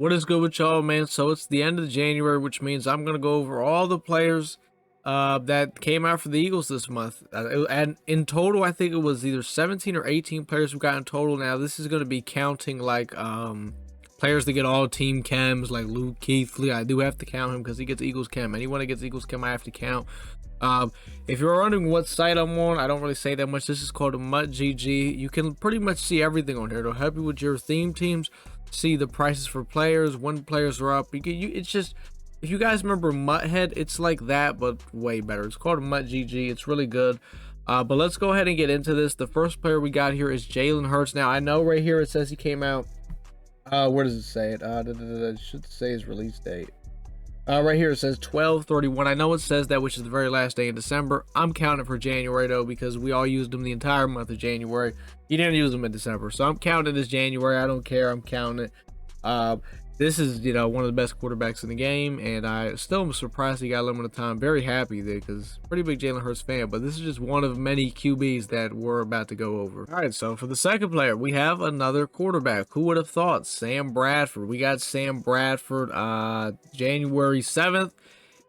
What is good with y'all, man? So it's the end of January, which means I'm gonna go over all the players that came out for the Eagles this month. And in total, I think it was either 17 or 18 players who got in total. Now this is gonna be counting like players that get all team chems, like Luke Heathly. I do have to count him because he gets Eagles chem. Anyone that gets Eagles chem, I have to count. If you're wondering what site I'm on, I don't really say that much. This is called a MUT.GG. You can pretty much see everything on here. It'll help you with your theme teams, see the prices for players, when players are up. It's just, if you guys remember Whitehead, it's like that, but way better. It's called a MUT.GG. It's really good. But let's go ahead and get into this. The first player we got here is Jalen Hurts. Now, I know right here it says he came out. Where does it say it? It should say his release date. Right here it says 12/31. I know it says that, which is the very last day in December. I'm counting for January though, because we all used them the entire month of January. You didn't use them in December, so I'm counting it as January. I don't care. I'm counting it. This is, one of the best quarterbacks in the game, and I still am surprised he got limited time. Very happy there, because pretty big Jalen Hurts fan, but this is just one of many QBs that we're about to go over. All right, so for the second player, we have another quarterback. Who would have thought? Sam Bradford. We got Sam Bradford January 7th.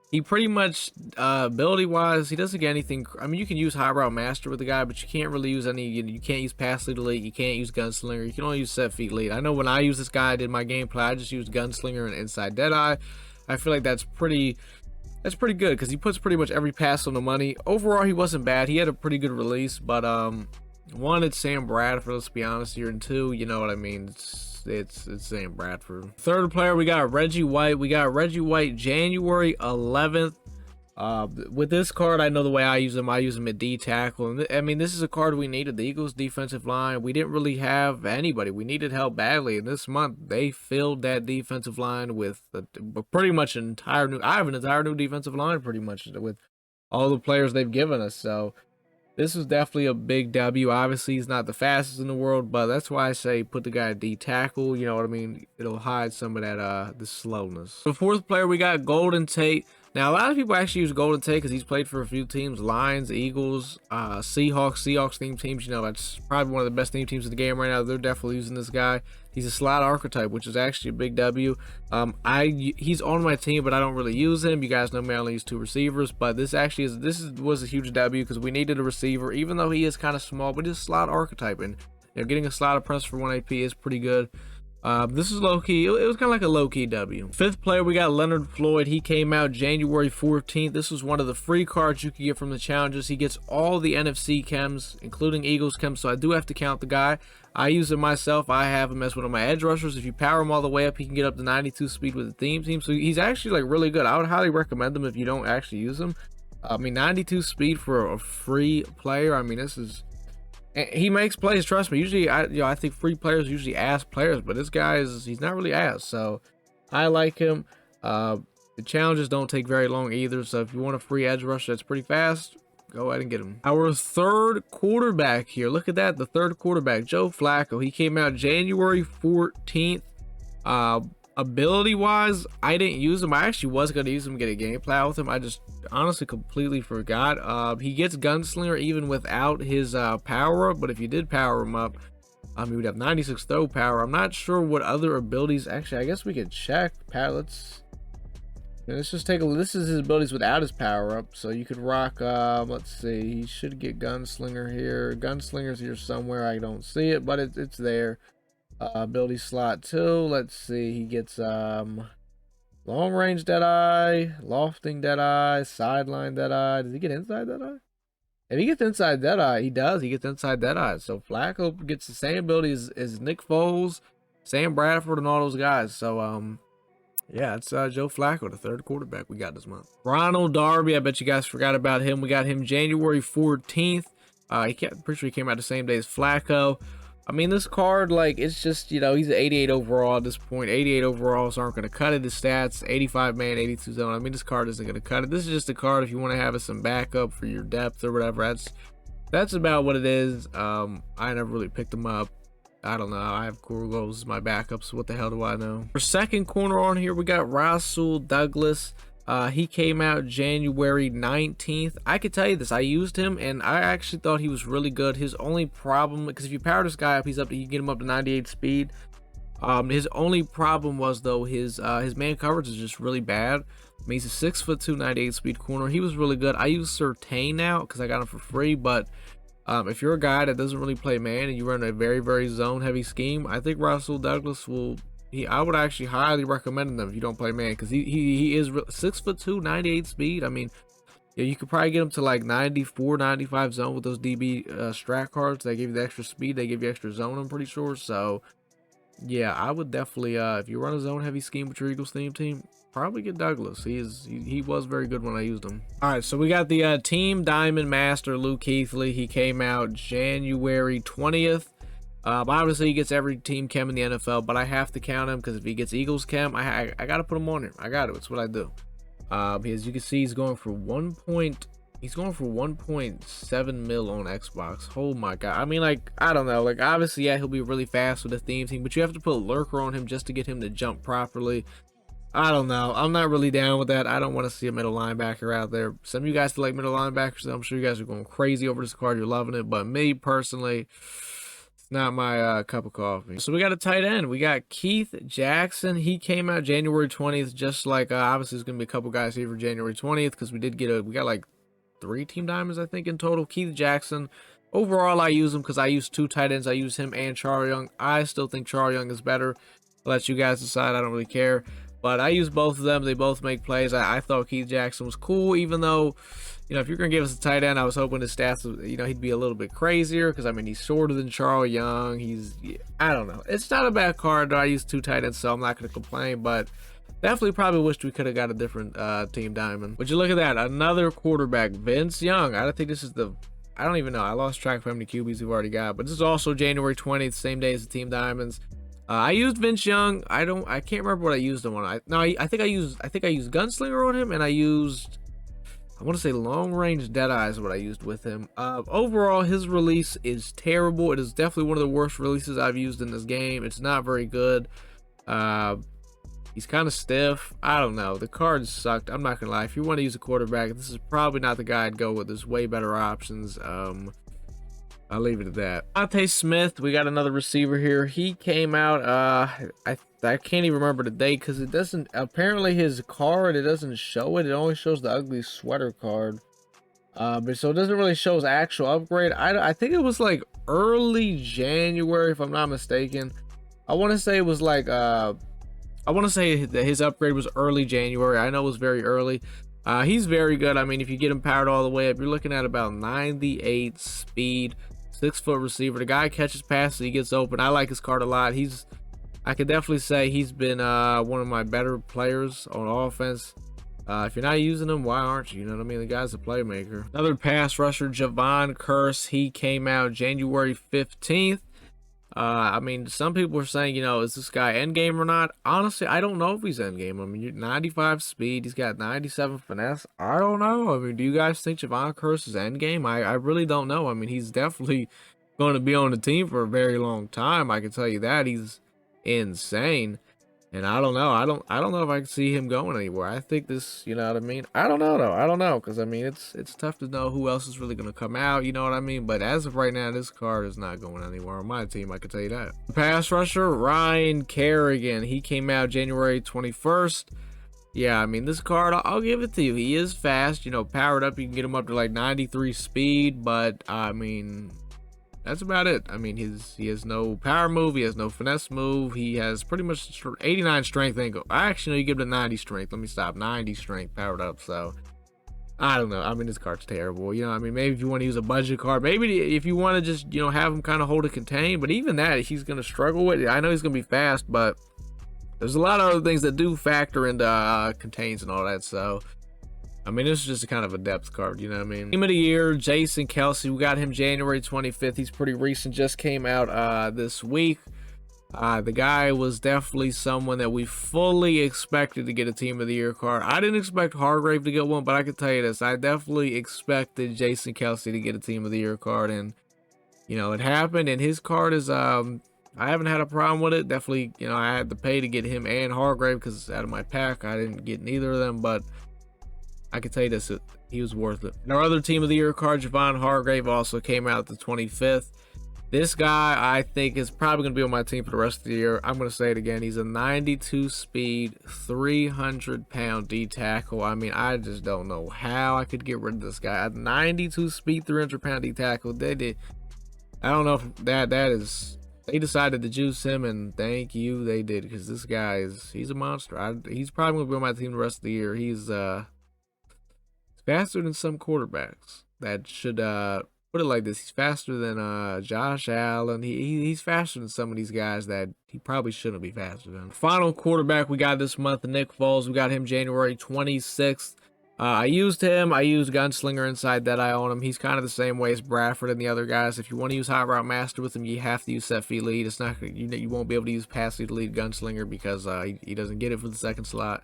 He pretty much, ability-wise, he doesn't get anything. I mean, you can use High Route Master with the guy, but you can't really use any. You can't use Pass Lead Elite. You can't use Gunslinger. You can only use Set Feet Lead. I know when I use this guy, I did my gameplay, I just used Gunslinger and Inside Deadeye. I feel like that's pretty good because he puts pretty much every pass on the money. Overall, he wasn't bad. He had a pretty good release, but one, it's Sam Bradford. Let's be honest here, and two, you know what I mean. It's Sam Bradford. Third player, we got Reggie White. We got Reggie White January 11th. With this card, I know the way I use him at D tackle. And I mean, this is a card we needed. The Eagles defensive line, we didn't really have anybody. We needed help badly. And this month, they filled that defensive line with pretty much an entire new. I have an entire new defensive line, pretty much, with all the players they've given us. So this is definitely a big W. Obviously, he's not the fastest in the world, but that's why I say put the guy at D tackle. You know what I mean? It'll hide some of that the slowness. The fourth player, we got Golden Tate. Now, a lot of people actually use Golden Tate because he's played for a few teams: Lions, Eagles, Seahawks theme teams. That's probably one of the best theme teams in the game right now. They're definitely using this guy. He's a slot archetype, which is actually a big W. He's on my team, but I don't really use him. You guys know me, I only use 2 receivers, but this was a huge W because we needed a receiver, even though he is kind of small, but he's a slot archetype, and getting a slot apprentice for 1 AP is pretty good. This is low-key. It was kind of like a low-key W. Fifth player, we got Leonard Floyd. He came out January 14th. This was one of the free cards you could get from the challenges. He gets all the NFC chems, including Eagles chems, so I do have to count the guy. I use him myself. I have him as one of my edge rushers. If you power him all the way up, he can get up to 92 speed with the theme team, so he's actually like really good. I would highly recommend him if you don't actually use him. I mean, 92 speed for a free player. I mean, this is... He makes plays, trust me. Usually, I think free players usually ass players, but this guy he's not really ass. So I like him. The challenges don't take very long either. So if you want a free edge rusher that's pretty fast, go ahead and get him. Our third quarterback here. Look at that. The third quarterback, Joe Flacco. He came out January 14th. Ability wise, I didn't use him. I actually was going to use him, get a gameplay out with him. I just honestly completely forgot. He gets Gunslinger even without his power up, but if you did power him up, he would have 96 throw power. I'm not sure what other abilities. Actually, I guess we could check. Let's just take a look. This is his abilities without his power up, so you could rock. Let's see, he should get Gunslinger here. Gunslinger's here somewhere. I don't see it, but it's there. Ability slot 2. Let's see, he gets long range Deadeye, lofting Deadeye, sideline Deadeye. Does he get inside Deadeye? If he gets inside Deadeye, he does. He gets inside Deadeye. So Flacco gets the same ability as Nick Foles, Sam Bradford, and all those guys. So yeah, it's Joe Flacco, the third quarterback we got this month. Ronald Darby, I bet you guys forgot about him. We got him January 14th. Pretty sure he came out the same day as Flacco. I mean, this card, like, it's just, he's an 88 overall at this point. 88 overalls aren't going to cut it. His stats, 85 man, 82 zone. I mean, this card isn't going to cut it. This is just a card if you want to have some backup for your depth or whatever. That's about what it is. I never really picked him up. I don't know. I have Kurgos as my backup, so what the hell do I know? For second corner on here, we got Rasul Douglas. He came out January 19th. I could tell you this, I used him and I actually thought he was really good. His only problem, because if you power this guy up, you can get him up to 98 speed. His only problem was though his man coverage is just really bad. I mean, he's a 6'2", 98 speed corner. He was really good. I use Surtain now because I got him for free, but if you're a guy that doesn't really play man and you run a very zone heavy scheme, I think Russell Douglas will. I would actually highly recommend him if you don't play man, because he is 6'2", 98 speed. I mean, yeah, you could probably get him to like 94, 95 zone with those DB strat cards. They give you the extra speed. They give you extra zone, I'm pretty sure. So yeah, I would definitely, if you run a zone heavy scheme with your Eagles theme team, probably get Douglas. He was very good when I used him. All right, so we got the Team Diamond Master, Luke Heathly. He came out January 20th. Obviously, he gets every team chem in the NFL, but I have to count him because if he gets Eagles chem, I got to put him on here. I got to. It's what I do. As you can see, he's going for 1.7 mil on Xbox. Oh my god. I mean, like, I don't know. Like, obviously, yeah, he'll be really fast with the theme team, but you have to put a lurker on him just to get him to jump properly. I don't know. I'm not really down with that. I don't want to see a middle linebacker out there. Some of you guys like middle linebackers. I'm sure you guys are going crazy over this card. You're loving it. But me, personally, it's not my cup of coffee. So we got a tight end. We got Keith Jackson. He came out January 20th, just like, obviously, there's going to be a couple guys here for January 20th because we got like 3 team diamonds, I think, in total. Keith Jackson. Overall, I use him because I use 2 tight ends. I use him and Charles Young. I still think Charles Young is better. I'll let you guys decide. I don't really care. But I use both of them. They both make plays. I thought Keith Jackson was cool, even though, you know, if you're going to give us a tight end, I was hoping his stats, you know, he'd be a little bit crazier because, I mean, he's shorter than Charles Young. I don't know. It's not a bad card, though. I use 2 tight ends, so I'm not going to complain, but definitely probably wished we could have got a different team diamond. But you look at that. Another quarterback, Vince Young. I don't think this is I don't even know. I lost track of how many QBs we've already got, but this is also January 20th, same day as the team diamonds. I used Vince Young. I can't remember what I used him on. I think I used Gunslinger on him, and I want to say Long Range Deadeye is what I used with him. Overall, his release is terrible. It is definitely one of the worst releases I've used in this game. It's not very good. He's kind of stiff. I don't know. The card sucked. I'm not gonna lie. If you want to use a quarterback, this is probably not the guy I'd go with. There's way better options. I'll leave it at that. Tate Smith, we got another receiver here. He came out, I can't even remember the date because it doesn't, apparently his card, it doesn't show it. It only shows the ugly sweater card. But so it doesn't really show his actual upgrade. I think it was like early January, if I'm not mistaken. I want to say it was like, I want to say that his upgrade was early January. I know it was very early. He's very good. I mean, if you get him powered all the way up, you're looking at about 98 speed. 6-foot receiver. The guy catches passes, he gets open. I like his card a lot. I could definitely say he's been one of my better players on offense. If you're not using him, why aren't you? You know what I mean? The guy's a playmaker. Another pass rusher, Javon Curse. He came out January 15th. I mean, some people are saying, you know, is this guy endgame or not? Honestly, I don't know if he's endgame. I mean, you're 95 speed. He's got 97 finesse. I don't know. I mean, do you guys think Javon Curse is endgame? I really don't know. I mean, he's definitely going to be on the team for a very long time. I can tell you that. He's insane. And I don't know. I don't know if I can see him going anywhere. I think this, you know what I mean? I don't know though. I don't know, because I mean it's tough to know who else is really gonna come out, you know what I mean? But as of right now, this card is not going anywhere on my team, I can tell you that. Pass rusher, Ryan Kerrigan. He came out January 21st. Yeah, I mean, this card, I'll give it to you. He is fast, you know, powered up. You can get him up to like 93 speed, but I mean, that's about it. I mean, he has no power move. He has no finesse move. He has pretty much 89 strength angle. I actually know you give him a 90 strength. Let me stop. 90 strength powered up. So, I don't know. I mean, this card's terrible. You know, I mean, maybe if you want to use a budget card, maybe if you want to just, you know, have him kind of hold it contained. But even that, he's going to struggle with it. I know he's going to be fast, but there's a lot of other things that do factor into contains and all that. So, I mean, this is just a kind of a depth card, you know what I mean? Team of the year, Jason Kelce. We got him January 25th. He's pretty recent, just came out this week. The guy was definitely someone that we fully expected to get a team of the year card. I didn't expect Hargrave to get one, but I can tell you this. I definitely expected Jason Kelce to get a team of the year card, and, you know, it happened, and his card is, I haven't had a problem with it. Definitely, you know, I had to pay to get him and Hargrave because out of my pack, I didn't get neither of them, but I can tell you this, he was worth it. And our other team of the year card, Javon Hargrave, also came out the 25th. This guy, I think, is probably going to be on my team for the rest of the year. I'm going to say it again. He's a 92 speed, 300-pound D tackle. I mean, I just don't know how I could get rid of this guy. A 92 speed, 300-pound D tackle. They did. I don't know if that is. They decided to juice him, and thank you, they did, because this guy he's a monster. He's probably going to be on my team the rest of the year. He's faster than some quarterbacks that should put it like this. He's faster than Josh Allen. He's faster than some of these guys that he probably shouldn't be faster than. Final quarterback we got this month, Nick Foles. We got him January 26th. I used him. I used Gunslinger inside that I own him. He's kind of the same way as Bradford and the other guys. If you want to use Hot Route Master with him, you have to use Set Feet Lead. It's not you won't be able to use Pass Feet Lead Gunslinger because he doesn't get it for the second slot.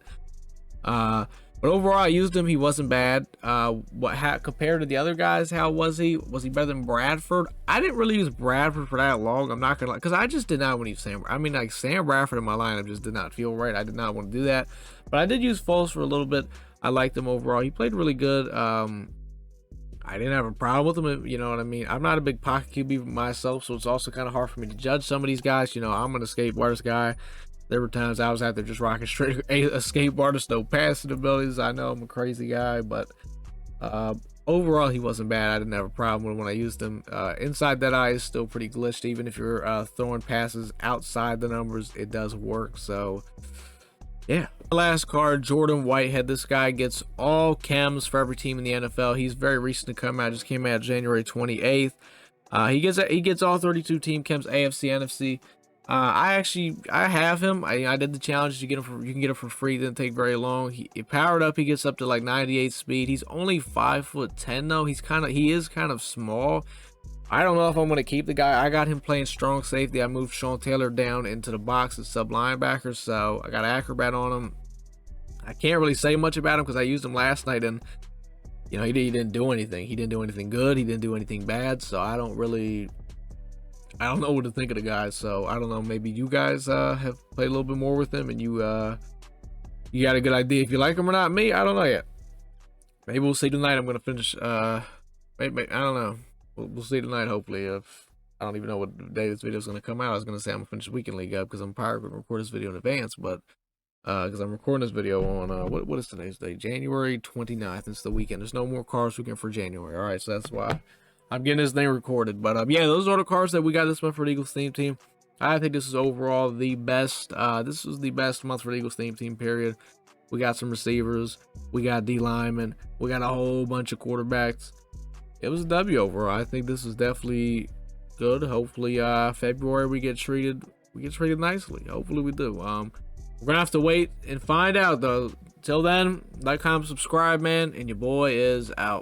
But overall, I used him. He wasn't bad. Compared to the other guys, how was he? Was he better than Bradford? I didn't really use Bradford for that long. I'm not gonna lie, because I just did not want to use Sam. I mean, like Sam Bradford in my lineup just did not feel right. I did not want to do that. But I did use Foles for a little bit. I liked him overall. He played really good. I didn't have a problem with him. You know what I mean? I'm not a big pocket QB myself, so it's also kind of hard for me to judge some of these guys. You know, I'm an escape artist guy. There were times I was out there just rocking straight escape artist, no passing abilities. I know I'm a crazy guy, but overall he wasn't bad. I didn't have a problem with him when I used him. Inside that eye is still pretty glitched. Even if you're throwing passes outside the numbers, it does work. So yeah. Last card, Jordan Whitehead. This guy gets all chems for every team in the NFL. He's very recent to come out. Just came out January 28th. He gets all 32 team chems, AFC, NFC. I have him. I did the challenge. You can get him for free. It didn't take very long. He powered up. He gets up to like 98 speed. He's only 5'10" though. He is kind of small. I don't know if I'm going to keep the guy. I got him playing strong safety. I moved Sean Taylor down into the box as sub linebacker, so I got Acrobat on him. I can't really say much about him because I used him last night, and you know he didn't do anything. He didn't do anything good. He didn't do anything bad. So I don't know what to think of the guy. So I don't know. Maybe you guys have played a little bit more with him, and you got a good idea if you like him or not. Me, I don't know yet. Maybe we'll see tonight. I'm going to finish. Maybe, I don't know. We'll see tonight, hopefully. If I don't even know what day this video is going to come out. I was going to say I'm going to finish the Weekend League up because I'm probably going to record this video in advance. But because I'm recording this video on, what is today's date? January 29th. It's the weekend. There's no more cars weekend for January. All right, so that's why I'm getting this thing recorded. But yeah, those are the cars that we got this month for the Eagles theme team. I think this is overall the best. This was the best month for the Eagles theme team, period. We got some receivers. We got D linemen. We got a whole bunch of quarterbacks. It was a W overall. I think this is definitely good. Hopefully, February we get treated nicely. Hopefully we do. We're gonna have to wait and find out though. Till then, like, comment, subscribe, man, and your boy is out.